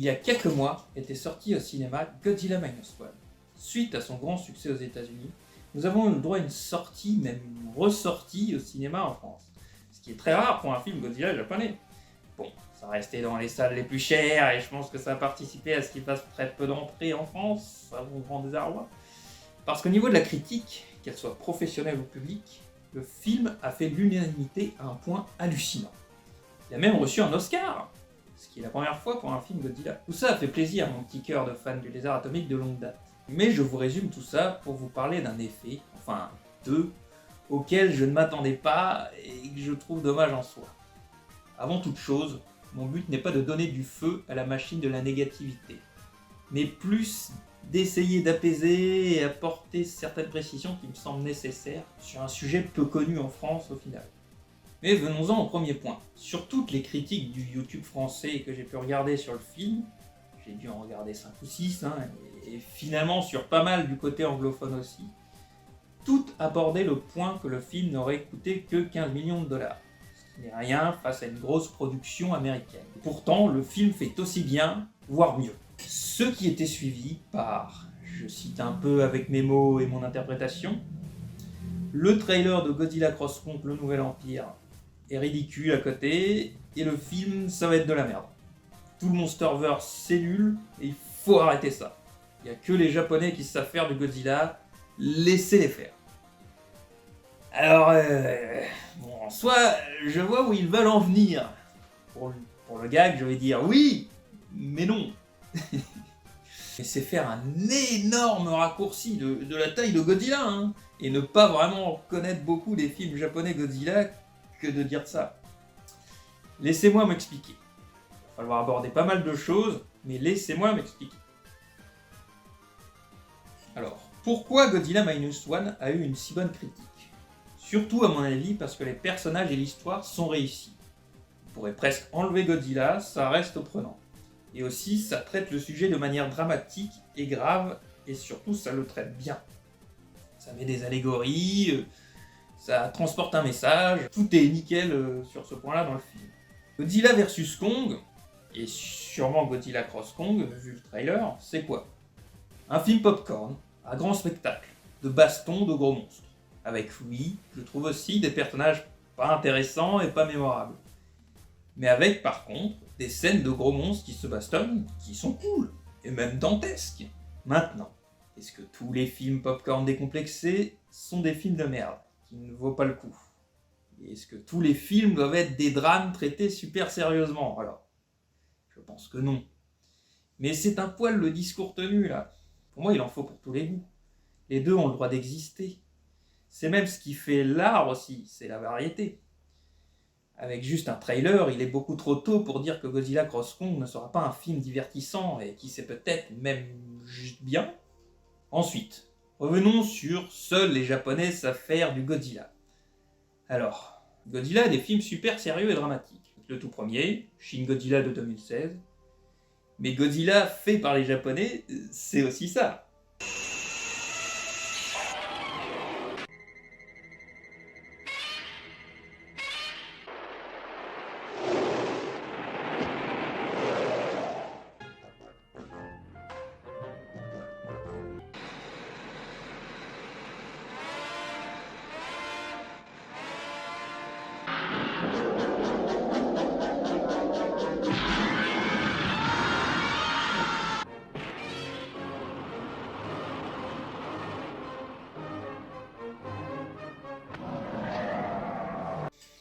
Il y a quelques mois était sorti au cinéma Godzilla Minus One. Suite à son grand succès aux États-Unis, nous avons eu le droit à une sortie, même une ressortie au cinéma en France. Ce qui est très rare pour un film Godzilla japonais. Bon, ça restait dans les salles les plus chères et je pense que ça a participé à ce qu'il fasse très peu d'entrées en France, à mon grand désarroi. Parce qu'au niveau de la critique, qu'elle soit professionnelle ou publique, le film a fait l'unanimité à un point hallucinant. Il a même reçu un Oscar, ce qui est la première fois pour un film Godzilla. Tout ça a fait plaisir à mon petit cœur de fan du lézard atomique de longue date. Mais je vous résume tout ça pour vous parler d'un effet, enfin deux, auquel je ne m'attendais pas et que je trouve dommage en soi. Avant toute chose, mon but n'est pas de donner du feu à la machine de la négativité, mais plus d'essayer d'apaiser et apporter certaines précisions qui me semblent nécessaires sur un sujet peu connu en France au final. Mais venons-en au premier point. Sur toutes les critiques du YouTube français que j'ai pu regarder sur le film, j'ai dû en regarder 5 ou 6, et finalement sur pas mal du côté anglophone aussi, toutes abordaient le point que le film n'aurait coûté que 15 millions de dollars. Ce qui n'est rien face à une grosse production américaine. Pourtant, le film fait aussi bien, voire mieux. Ce qui était suivi par, je cite un peu avec mes mots et mon interprétation, le trailer de Godzilla Cross Kong Le Nouvel Empire est ridicule à côté, et le film, ça va être de la merde. Tout le Monsterverse, c'est nul, et il faut arrêter ça. Il n'y a que les Japonais qui savent faire du Godzilla, laissez-les faire. Alors, bon, en soi, je vois où ils veulent en venir. Pour le gag, je vais dire oui, mais non. Mais c'est faire un énorme raccourci de la taille de Godzilla, et ne pas vraiment connaître beaucoup des films japonais Godzilla que de dire ça. Laissez-moi m'expliquer. Il va falloir aborder pas mal de choses, mais laissez-moi m'expliquer. Alors, pourquoi Godzilla Minus One a eu une si bonne critique? Surtout à mon avis parce que les personnages et l'histoire sont réussis. On pourrait presque enlever Godzilla, ça reste prenant. Et aussi, ça traite le sujet de manière dramatique et grave, et surtout, ça le traite bien. Ça met des allégories, ça transporte un message, tout est nickel sur ce point-là dans le film. Godzilla vs Kong, et sûrement Godzilla Cross Kong, vu le trailer, c'est quoi? Un film popcorn, à grand spectacle, de baston de gros monstres. Avec, oui, je trouve aussi des personnages pas intéressants et pas mémorables. Mais avec, par contre, des scènes de gros monstres qui se bastonnent, qui sont cool, et même dantesques. Maintenant, est-ce que tous les films popcorn décomplexés sont des films de merde, qui ne vaut pas le coup? Et est-ce que tous les films doivent être des drames traités super sérieusement? Alors, je pense que non. Mais c'est un poil le discours tenu, là. Pour moi, il en faut pour tous les goûts. Les deux ont le droit d'exister. C'est même ce qui fait l'art aussi, c'est la variété. Avec juste un trailer, il est beaucoup trop tôt pour dire que Godzilla Cross Kong ne sera pas un film divertissant et qui sait peut-être même juste bien. Ensuite, revenons sur seuls les Japonais savent faire du Godzilla. Alors, Godzilla a des films super sérieux et dramatiques. Le tout premier, Shin Godzilla de 2016. Mais Godzilla fait par les Japonais, c'est aussi ça.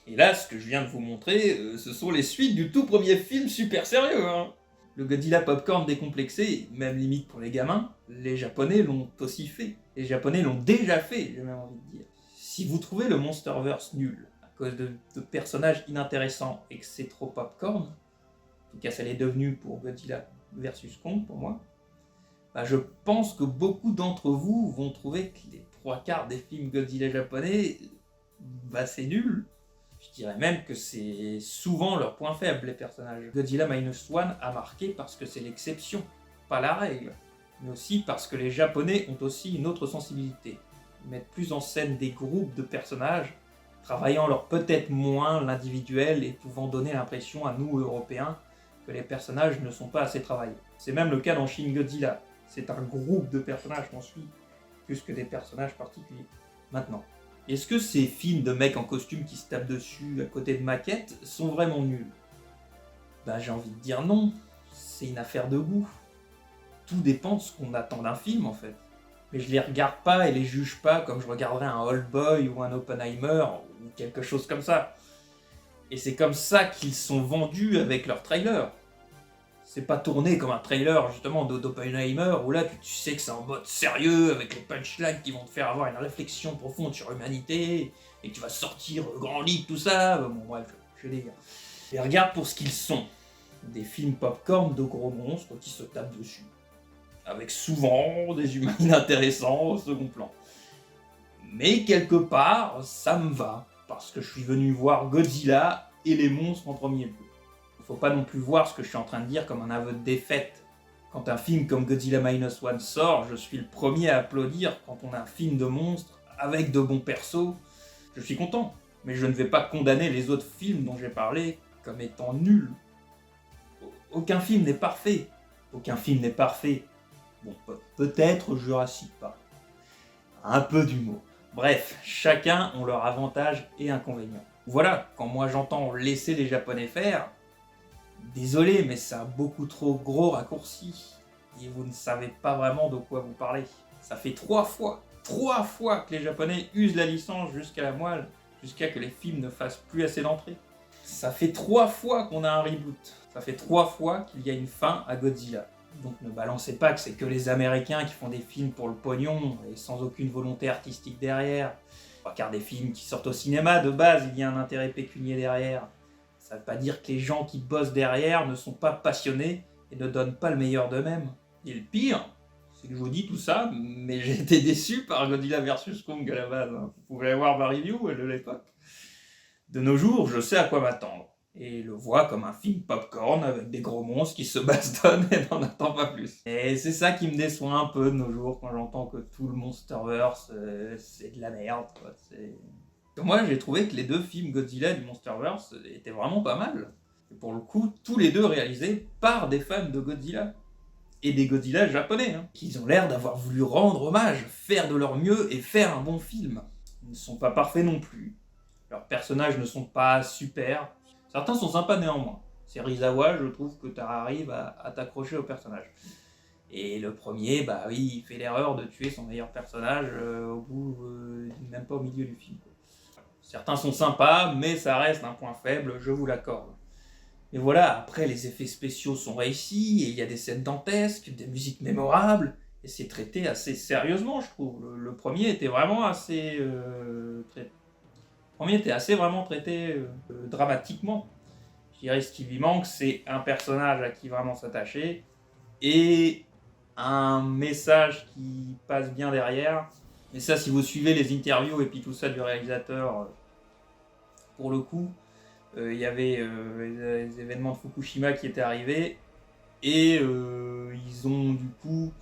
Et là, ce que je viens de vous montrer, ce sont les suites du tout premier film super sérieux. Le Godzilla popcorn décomplexé, même limite pour les gamins, les Japonais l'ont aussi fait. Les Japonais l'ont déjà fait, j'ai même envie de dire. Si vous trouvez le Monsterverse nul, à cause de personnages inintéressants et que c'est trop popcorn, en tout cas ça l'est devenu pour Godzilla vs Kong pour moi, bah je pense que beaucoup d'entre vous vont trouver que les 3/4 des films Godzilla japonais, bah c'est nul. Je dirais même que c'est souvent leur point faible, les personnages. Godzilla Minus One a marqué parce que c'est l'exception, pas la règle. Mais aussi parce que les Japonais ont aussi une autre sensibilité. Ils mettent plus en scène des groupes de personnages, travaillant leur peut-être moins l'individuel et pouvant donner l'impression à nous, Européens, que les personnages ne sont pas assez travaillés. C'est même le cas dans Shin Godzilla. C'est un groupe de personnages qu'on suit, plus que des personnages particuliers. Maintenant, est-ce que ces films de mecs en costume qui se tapent dessus à côté de maquettes sont vraiment nuls? Bah j'ai envie de dire non, c'est une affaire de goût. Tout dépend de ce qu'on attend d'un film en fait. Mais je les regarde pas et les juge pas comme je regarderais un Old Boy ou un Oppenheimer ou quelque chose comme ça. Et c'est comme ça qu'ils sont vendus avec leurs trailers. C'est pas tourné comme un trailer justement d'Oppenheimer où là tu sais que c'est en mode sérieux avec les punchlines qui vont te faire avoir une réflexion profonde sur l'humanité et que tu vas sortir grand lit, tout ça. Bon bref, je délire. Et regarde pour ce qu'ils sont. Des films popcorn de gros monstres qui se tapent dessus. Avec souvent des humains inintéressants au second plan. Mais quelque part, ça me va, parce que je suis venu voir Godzilla et les monstres en premier lieu. Faut pas non plus voir ce que je suis en train de dire comme un aveu de défaite. Quand un film comme Godzilla Minus One sort, je suis le premier à applaudir quand on a un film de monstres avec de bons persos. Je suis content, mais je ne vais pas condamner les autres films dont j'ai parlé comme étant nuls. Aucun film n'est parfait. Aucun film n'est parfait. Bon, peut-être Jurassic Park. Un peu d'humour. Bref, chacun ont leurs avantages et inconvénients. Voilà, quand moi j'entends laisser les Japonais faire, désolé, mais c'est un beaucoup trop gros raccourci. Et vous ne savez pas vraiment de quoi vous parlez. Ça fait 3 fois que les Japonais usent la licence jusqu'à la moelle, jusqu'à que les films ne fassent plus assez d'entrées. Ça fait 3 fois qu'on a un reboot. Ça fait 3 fois qu'il y a une fin à Godzilla. Donc ne balancez pas que c'est que les Américains qui font des films pour le pognon et sans aucune volonté artistique derrière. Car des films qui sortent au cinéma, de base, il y a un intérêt pécunier derrière. Ça veut pas dire que les gens qui bossent derrière ne sont pas passionnés et ne donnent pas le meilleur d'eux-mêmes. Et le pire, c'est que je vous dis tout ça, mais j'ai été déçu par Godzilla vs Kong à la base. Vous pouvez aller voir ma review de l'époque. De nos jours, je sais à quoi m'attendre. Et le vois comme un film popcorn avec des gros monstres qui se bastonnent et n'en attend pas plus. Et c'est ça qui me déçoit un peu de nos jours quand j'entends que tout le Monsterverse c'est de la merde. Quoi. Moi j'ai trouvé que les 2 films Godzilla du Monsterverse étaient vraiment pas mal. Et pour le coup, tous les 2 réalisés par des fans de Godzilla. Et des Godzilla japonais. Qui ont l'air d'avoir voulu rendre hommage, faire de leur mieux et faire un bon film. Ils ne sont pas parfaits non plus. Leurs personnages ne sont pas super. Certains sont sympas néanmoins. C'est Serizawa, je trouve que tu arrives à t'accrocher au personnage. Et le premier, bah oui, il fait l'erreur de tuer son meilleur personnage au bout, même pas au milieu du film. Certains sont sympas, mais ça reste un point faible, je vous l'accorde. Mais voilà, après les effets spéciaux sont réussis, et il y a des scènes dantesques, des musiques mémorables, et c'est traité assez sérieusement, je trouve. Le premier était vraiment assez... Le premier était assez vraiment traité dramatiquement. Je dirais ce qui lui manque, c'est un personnage à qui vraiment s'attacher et un message qui passe bien derrière. Et ça, si vous suivez les interviews et puis tout ça du réalisateur, pour le coup, il y avait les événements de Fukushima qui étaient arrivés et ils ont du coup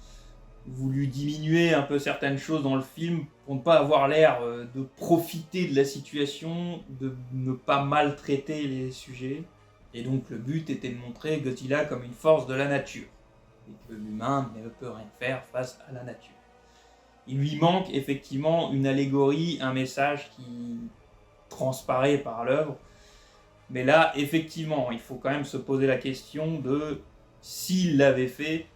voulu diminuer un peu certaines choses dans le film pour ne pas avoir l'air de profiter de la situation, de ne pas maltraiter les sujets. Et donc le but était de montrer Godzilla comme une force de la nature, et que l'humain ne peut rien faire face à la nature. Il lui manque effectivement une allégorie, un message qui transparaît par l'œuvre, mais là effectivement il faut quand même se poser la question de s'il l'avait fait,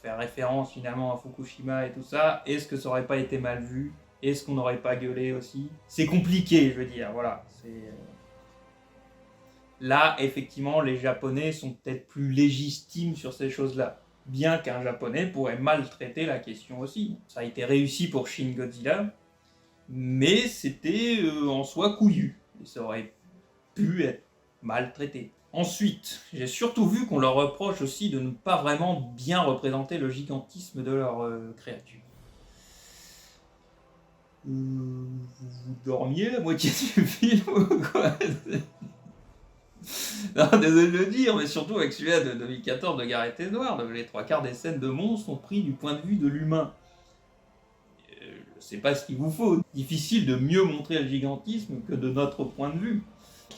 faire référence finalement à Fukushima et tout ça, est-ce que ça aurait pas été mal vu? Est-ce qu'on n'aurait pas gueulé aussi? C'est compliqué, je veux dire, voilà. Là, effectivement, les Japonais sont peut-être plus légitimes sur ces choses-là. Bien qu'un Japonais pourrait maltraiter la question aussi. Ça a été réussi pour Shin Godzilla, mais c'était en soi couillu. Et ça aurait pu être maltraité. Ensuite, j'ai surtout vu qu'on leur reproche aussi de ne pas vraiment bien représenter le gigantisme de leur créature. Vous dormiez la moitié du film ou quoi? Non, désolé de le dire, mais surtout avec celui-là de 2014 de Gareth Edwards, les 3/4 des scènes de monstres sont pris du point de vue de l'humain. Je sais pas ce qu'il vous faut. Difficile de mieux montrer le gigantisme que de notre point de vue.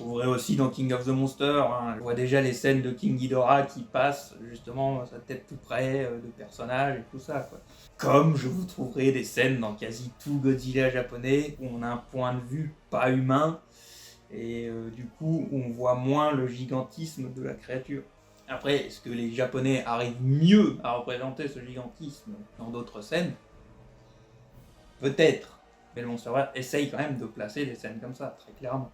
retrouverez aussi dans King of the Monsters, hein. Je vois déjà les scènes de King Ghidorah qui passent, justement, sa tête tout près de personnages et tout ça, quoi. Comme je vous trouverai des scènes dans quasi tout Godzilla japonais où on a un point de vue pas humain, et du coup on voit moins le gigantisme de la créature. Après, est-ce que les Japonais arrivent mieux à représenter ce gigantisme dans d'autres scènes? Peut-être. Mais le Monsterverse essaye quand même de placer des scènes comme ça, très clairement.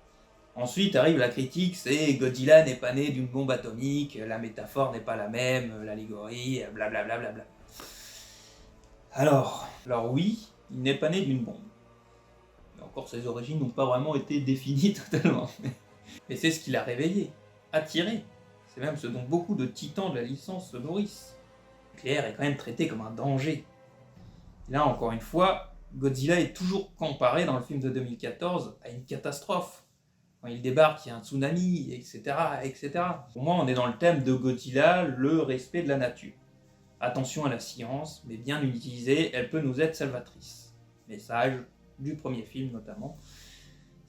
Ensuite arrive la critique, c'est Godzilla n'est pas né d'une bombe atomique, la métaphore n'est pas la même, l'allégorie, blablabla. Bla bla bla. Alors oui, il n'est pas né d'une bombe. Mais encore, ses origines n'ont pas vraiment été définies totalement. Mais c'est ce qui l'a réveillé, attiré. C'est même ce dont beaucoup de titans de la licence se nourrissent. Le nucléaire est quand même traité comme un danger. Et là, encore une fois, Godzilla est toujours comparé dans le film de 2014 à une catastrophe. Quand il débarque, il y a un tsunami, etc., etc. Pour moi, on est dans le thème de Godzilla, le respect de la nature. Attention à la science, mais bien utilisée, elle peut nous être salvatrice. Message du premier film notamment.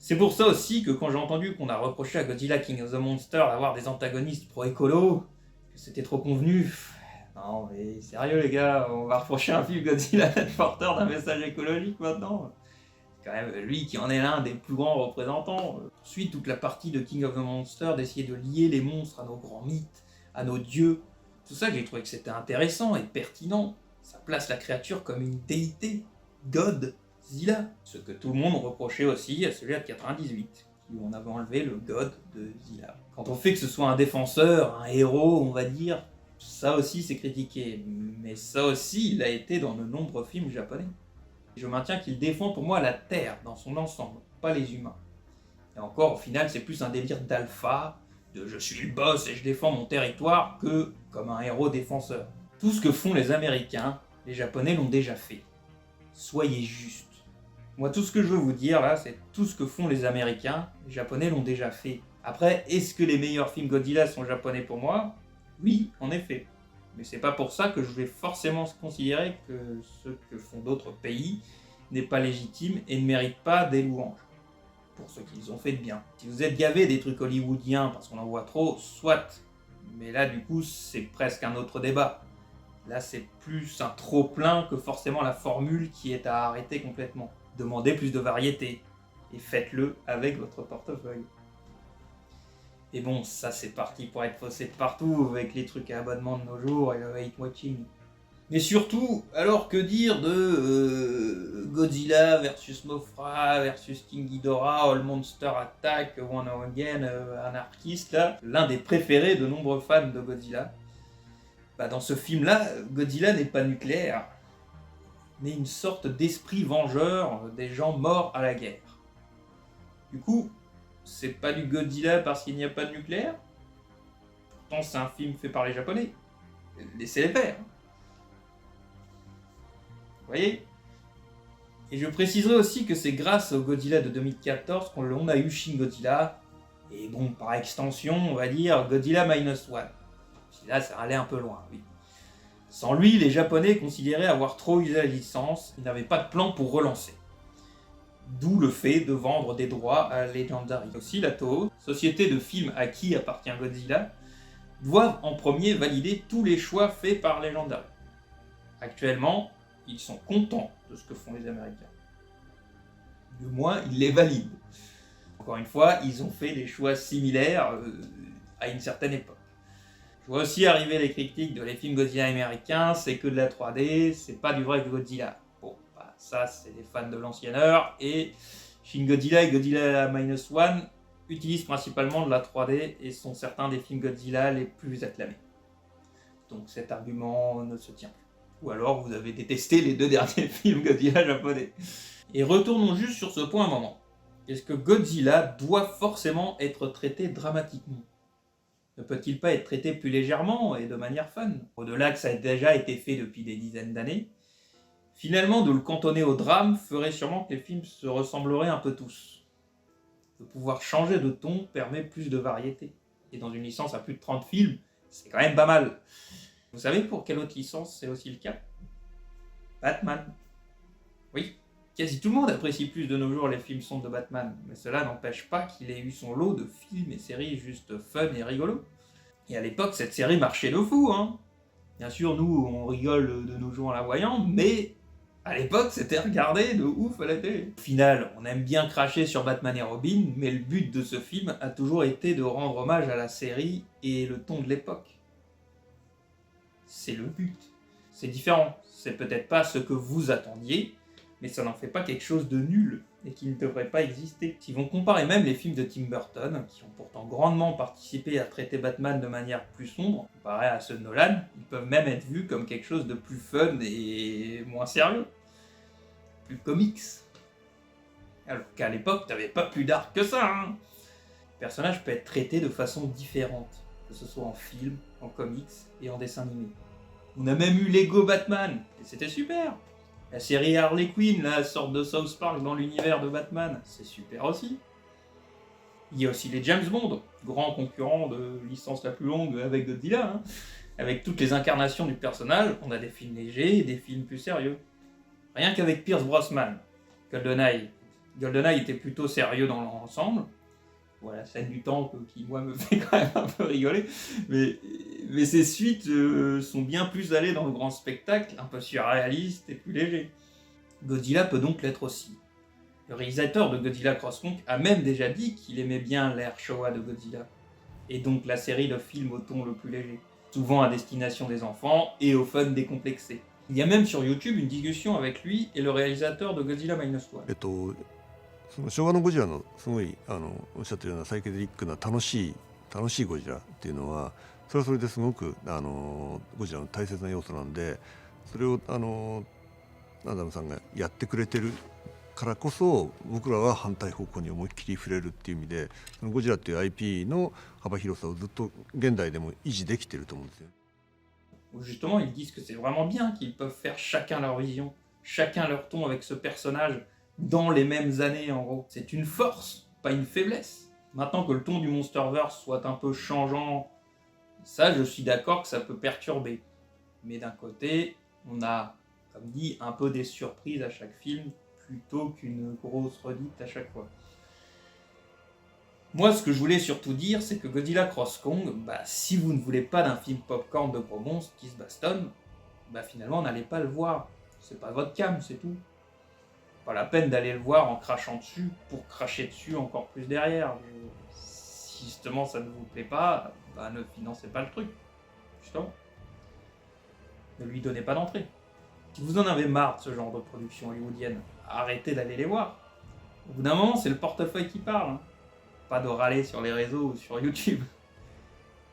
C'est pour ça aussi que quand j'ai entendu qu'on a reproché à Godzilla King of the Monsters d'avoir des antagonistes pro-écolo, que c'était trop convenu, non mais sérieux les gars, on va reprocher un film Godzilla d'être porteur d'un message écologique maintenant. C'est quand même lui qui en est l'un des plus grands représentants. Ensuite, toute la partie de King of the Monsters d'essayer de lier les monstres à nos grands mythes, à nos dieux, tout ça, j'ai trouvé que c'était intéressant et pertinent. Ça place la créature comme une déité, Godzilla. Ce que tout le monde reprochait aussi à celui de 98, où on avait enlevé le God de Zilla. Quand on fait que ce soit un défenseur, un héros, on va dire, ça aussi c'est critiqué. Mais ça aussi, il a été dans de nombreux films japonais. Je maintiens qu'il défend pour moi la Terre dans son ensemble, pas les humains. Et encore, au final, c'est plus un délire d'alpha, de je suis le boss et je défends mon territoire, que comme un héros défenseur. Tout ce que font les Américains, les Japonais l'ont déjà fait. Soyez justes. Moi, tout ce que je veux vous dire là, c'est tout ce que font les Américains, les Japonais l'ont déjà fait. Après, est-ce que les meilleurs films Godzilla sont japonais pour moi? Oui, en effet. Mais c'est pas pour ça que je vais forcément considérer que ce que font d'autres pays n'est pas légitime et ne mérite pas des louanges. Pour ce qu'ils ont fait de bien. Si vous êtes gavé des trucs hollywoodiens parce qu'on en voit trop, soit. Mais là, du coup, c'est presque un autre débat. Là, c'est plus un trop-plein que forcément la formule qui est à arrêter complètement. Demandez plus de variété. Et faites-le avec votre portefeuille. Et bon, ça c'est parti pour être faussé de partout avec les trucs à abonnement de nos jours et le hate watching. Mais surtout, alors que dire de Godzilla versus Mothra versus King Ghidorah, All Monster Attack, One Again, Anarchist, là, l'un des préférés de nombreux fans de Godzilla. Bah, dans ce film-là, Godzilla n'est pas nucléaire, mais une sorte d'esprit vengeur des gens morts à la guerre. Du coup, c'est pas du Godzilla parce qu'il n'y a pas de nucléaire. Pourtant, c'est un film fait par les Japonais. Laissez-les faire. Vous voyez? Et je préciserai aussi que c'est grâce au Godzilla de 2014 qu'on a eu Shin Godzilla. Et bon, par extension, on va dire Godzilla Minus One. Là, ça allait un peu loin, oui. Sans lui, les Japonais considéraient avoir trop usé la licence et n'avaient pas de plan pour relancer. D'où le fait de vendre des droits à Legendary. Aussi, la Toho, société de films à qui appartient Godzilla, doivent en premier valider tous les choix faits par Legendary. Actuellement, ils sont contents de ce que font les Américains. Du moins, ils les valident. Encore une fois, ils ont fait des choix similaires à une certaine époque. Je vois aussi arriver les critiques de les films Godzilla américains, c'est que de la 3D, c'est pas du vrai Godzilla. Bon, bah, ça c'est des fans de l'ancienne heure, et Shin Godzilla et Godzilla Minus One utilisent principalement de la 3D et sont certains des films Godzilla les plus acclamés. Donc cet argument ne se tient plus. Ou alors vous avez détesté les deux derniers films Godzilla japonais. Et retournons juste sur ce point un moment. Est-ce que Godzilla doit forcément être traité dramatiquement? Ne peut-il pas être traité plus légèrement et de manière fun? Au-delà que ça a déjà été fait depuis des dizaines d'années, finalement de le cantonner au drame ferait sûrement que les films se ressembleraient un peu tous. De pouvoir changer de ton permet plus de variété. Et dans une licence à plus de 30 films, c'est quand même pas mal. Vous savez pour quelle autre licence c'est aussi le cas? Batman. Oui, Quasi tout le monde apprécie plus de nos jours les films sombres de Batman, mais cela n'empêche pas qu'il ait eu son lot de films et séries juste fun et rigolos. Et à l'époque, cette série marchait de fou, hein. Bien sûr, nous, on rigole de nos jours en la voyant, mais à l'époque, c'était regardé de ouf à la télé. Au final, on aime bien cracher sur Batman et Robin, mais le but de ce film a toujours été de rendre hommage à la série et le ton de l'époque. C'est le but. C'est différent. C'est peut-être pas ce que vous attendiez, mais ça n'en fait pas quelque chose de nul et qui ne devrait pas exister. Si on comparait même les films de Tim Burton, qui ont pourtant grandement participé à traiter Batman de manière plus sombre, comparé à ceux de Nolan, ils peuvent même être vus comme quelque chose de plus fun et moins sérieux, plus comics. Alors qu'à l'époque, t'avais pas plus dark que ça, hein. Le personnage peut être traité de façon différente, que ce soit en film, en comics et en dessin animé. On a même eu Lego Batman, et c'était super. La série Harley Quinn, la sorte de South Park dans l'univers de Batman, c'est super aussi. Il y a aussi les James Bond, grand concurrent de licence la plus longue avec Godzilla, hein. Avec toutes les incarnations du personnage, on a des films légers et des films plus sérieux. Rien qu'avec Pierce Brosnan, GoldenEye. GoldenEye était plutôt sérieux dans l'ensemble. Voilà, scène du temple qui, moi, me fait quand même un peu rigoler. Mais ces suites sont bien plus allées dans le grand spectacle, un peu surréaliste et plus léger. Godzilla peut donc l'être aussi. Le réalisateur de Godzilla Cross Kong a même déjà dit qu'il aimait bien l'ère Showa de Godzilla, et donc la série de films au ton le plus léger, souvent à destination des enfants et au fun décomplexé. Il y a même sur YouTube une discussion avec lui et le réalisateur de Godzilla Minus One. その昭和のゴジラのすごいおっしゃってるようなサイケデリックな楽しいゴジラっていうのはそれはそれですごくゴジラの大切な要素なんで、それをアダムさんがやってくれてるからこそ僕らは反対方向に思いっきり触れるっていう意味で、そのゴジラっていう IP の幅広さをずっと現代でも維持できてると思うんですよ。Justement, ils disent que c'est vraiment bien qu'ils peuvent faire chacun leur vision, chacun leur ton avec ce personnage dans les mêmes années en gros. C'est une force, pas une faiblesse. Maintenant que le ton du Monsterverse soit un peu changeant, ça je suis d'accord que ça peut perturber. Mais d'un côté, on a, comme dit, un peu des surprises à chaque film plutôt qu'une grosse redite à chaque fois. Moi, ce que je voulais surtout dire, c'est que Godzilla Cross Kong, si vous ne voulez pas d'un film popcorn de gros monstres qui se bastonnent, finalement, n'allez pas le voir. C'est pas votre cam, c'est tout. Pas la peine d'aller le voir en crachant dessus pour cracher dessus encore plus derrière. Si justement ça ne vous plaît pas, ne financez pas le truc. Justement. Ne lui donnez pas d'entrée. Si vous en avez marre de ce genre de production hollywoodienne, arrêtez d'aller les voir. Au bout d'un moment, c'est le portefeuille qui parle, hein. Pas de râler sur les réseaux ou sur YouTube.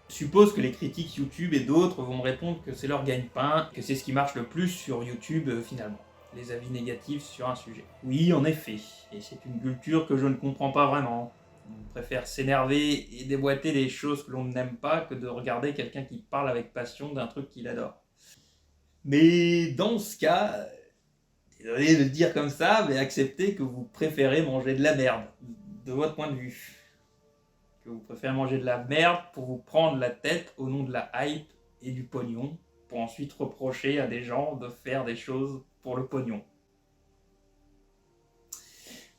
Je suppose que les critiques YouTube et d'autres vont me répondre que c'est leur gagne-pain, que c'est ce qui marche le plus sur YouTube finalement. Les avis négatifs sur un sujet. Oui, en effet, et c'est une culture que je ne comprends pas vraiment. On préfère s'énerver et déboîter des choses que l'on n'aime pas que de regarder quelqu'un qui parle avec passion d'un truc qu'il adore. Mais dans ce cas, désolé de le dire comme ça, mais acceptez que vous préférez manger de la merde, de votre point de vue. Que vous préférez manger de la merde pour vous prendre la tête au nom de la hype et du pognon, pour ensuite reprocher à des gens de faire des choses pour le pognon.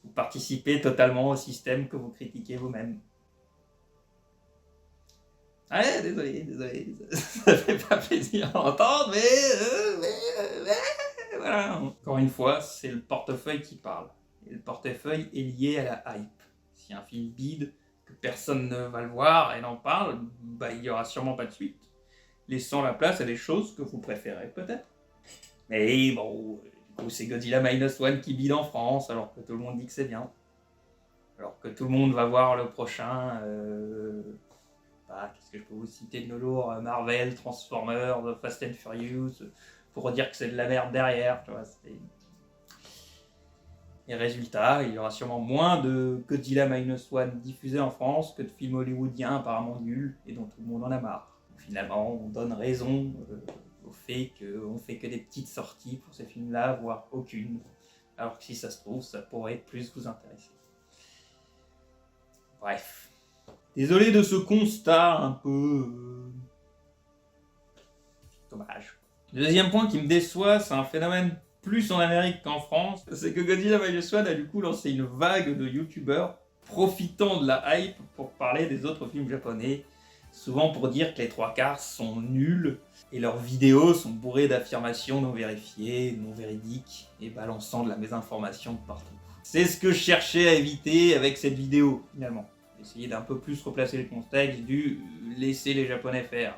Vous participez totalement au système que vous critiquez vous-même. Ouais, désolé, ça fait pas plaisir à entendre, mais voilà. Encore une fois, c'est le portefeuille qui parle. Et le portefeuille est lié à la hype. Si un film bide, que personne ne va le voir et n'en parle, il n'y aura sûrement pas de suite. Laissant la place à des choses que vous préférez peut-être. Mais bon, du coup c'est Godzilla Minus One qui bide en France, alors que tout le monde dit que c'est bien. Alors que tout le monde va voir le prochain... qu'est-ce que je peux vous citer de nos lourds, Marvel, Transformers, Fast and Furious, pour dire que c'est de la merde derrière, tu vois, Et résultat, il y aura sûrement moins de Godzilla Minus One diffusés en France que de films hollywoodiens apparemment nuls et dont tout le monde en a marre. Finalement, on donne raison au fait qu'on fait que des petites sorties pour ces films-là, voire aucune. Alors que si ça se trouve, ça pourrait plus vous intéresser. Bref. Désolé de ce constat un peu... dommage. Le deuxième point qui me déçoit, c'est un phénomène plus en Amérique qu'en France, c'est que Godzilla Minus One a du coup lancé une vague de youtubeurs profitant de la hype pour parler des autres films japonais, souvent pour dire que les trois quarts sont nuls et leurs vidéos sont bourrées d'affirmations non vérifiées, non véridiques et balançant de la mésinformation de partout. C'est ce que je cherchais à éviter avec cette vidéo, finalement. Essayer d'un peu plus replacer le contexte du laisser les Japonais faire.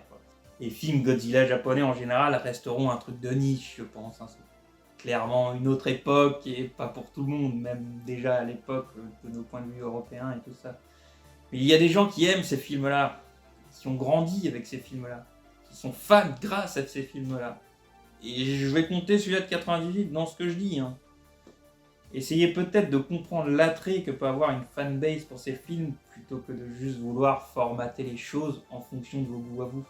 Les films Godzilla japonais en général resteront un truc de niche, je pense. C'est clairement une autre époque et pas pour tout le monde, même déjà à l'époque de nos points de vue européens et tout ça. Mais il y a des gens qui aiment ces films-là, qui ont grandi avec ces films-là, qui sont fans grâce à ces films-là. Et je vais compter celui-là de 98 dans ce que je dis. Essayez peut-être de comprendre l'attrait que peut avoir une fanbase pour ces films plutôt que de juste vouloir formater les choses en fonction de vos goûts à vous.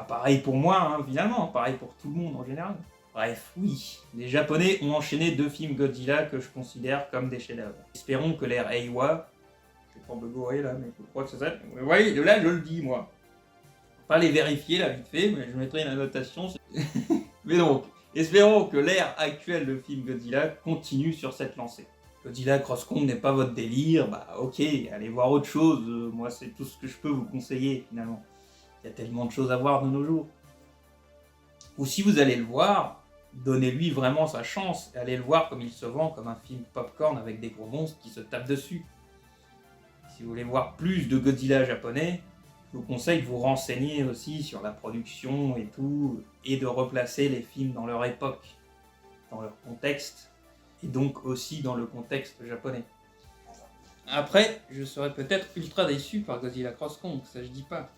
Pareil pour moi, finalement, pareil pour tout le monde en général. Bref, oui, les Japonais ont enchaîné 2 films Godzilla que je considère comme des chefs-d'œuvre. Espérons que l'ère Eiwa, je vais pas me gourer là, mais je crois que c'est ça. Oui, là je le dis moi. Pas les vérifier là vite fait, mais je mettrai une annotation. Mais donc, espérons que l'ère actuelle de film Godzilla continue sur cette lancée. Godzilla Cross Kong n'est pas votre délire, bah ok, allez voir autre chose, moi c'est tout ce que je peux vous conseiller finalement. Il y a tellement de choses à voir de nos jours. Ou si vous allez le voir, donnez-lui vraiment sa chance et allez le voir comme il se vend, comme un film popcorn avec des gros monstres qui se tapent dessus. Si vous voulez voir plus de Godzilla japonais, je vous conseille de vous renseigner aussi sur la production et tout, et de replacer les films dans leur époque, dans leur contexte, et donc aussi dans le contexte japonais. Après, je serais peut-être ultra déçu par Godzilla Cross Kong, ça je dis pas.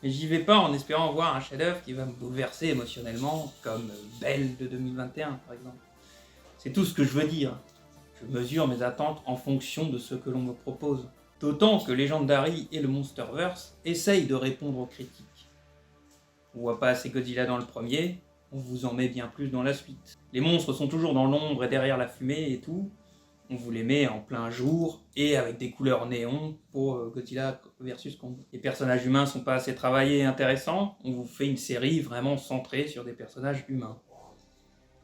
Mais j'y vais pas en espérant voir un chef-d'œuvre qui va me bouleverser émotionnellement, comme Belle de 2021 par exemple. C'est tout ce que je veux dire. Je mesure mes attentes en fonction de ce que l'on me propose. D'autant que Legendary et le Monsterverse essayent de répondre aux critiques. On voit pas assez Godzilla dans le premier, on vous en met bien plus dans la suite. Les monstres sont toujours dans l'ombre et derrière la fumée et tout, on vous les met en plein jour et avec des couleurs néon pour Godzilla vs Kong. Les personnages humains sont pas assez travaillés et intéressants, on vous fait une série vraiment centrée sur des personnages humains.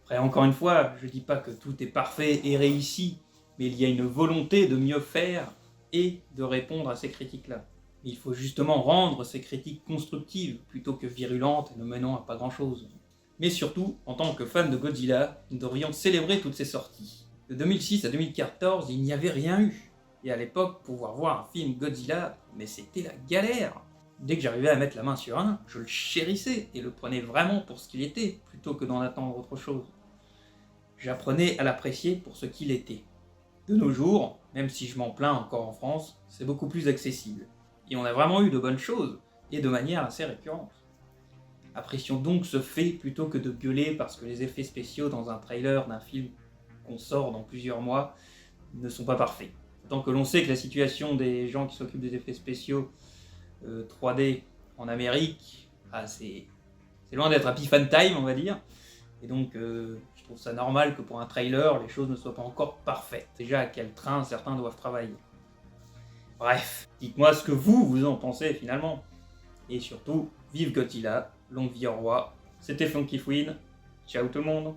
Après, encore une fois, je dis pas que tout est parfait et réussi, mais il y a une volonté de mieux faire et de répondre à ces critiques-là. Mais il faut justement rendre ces critiques constructives plutôt que virulentes et ne menant à pas grand-chose. Mais surtout, en tant que fan de Godzilla, nous devrions célébrer toutes ces sorties. De 2006 à 2014, il n'y avait rien eu. Et à l'époque, pouvoir voir un film Godzilla, mais c'était la galère. Dès que j'arrivais à mettre la main sur un, je le chérissais et le prenais vraiment pour ce qu'il était, plutôt que d'en attendre autre chose. J'apprenais à l'apprécier pour ce qu'il était. De nos jours, même si je m'en plains encore en France, c'est beaucoup plus accessible. Et on a vraiment eu de bonnes choses, et de manière assez récurrente. Apprécions donc ce fait plutôt que de gueuler parce que les effets spéciaux dans un trailer d'un film qu'on sort dans plusieurs mois ne sont pas parfaits. Tant que l'on sait que la situation des gens qui s'occupent des effets spéciaux 3D en Amérique, c'est loin d'être happy fan time on va dire, et donc je trouve ça normal que pour un trailer les choses ne soient pas encore parfaites. Déjà à quel train certains doivent travailler. Bref, dites-moi ce que vous en pensez finalement. Et surtout, vive Godzilla, longue vie au roi. C'était Funky Fouine, ciao tout le monde.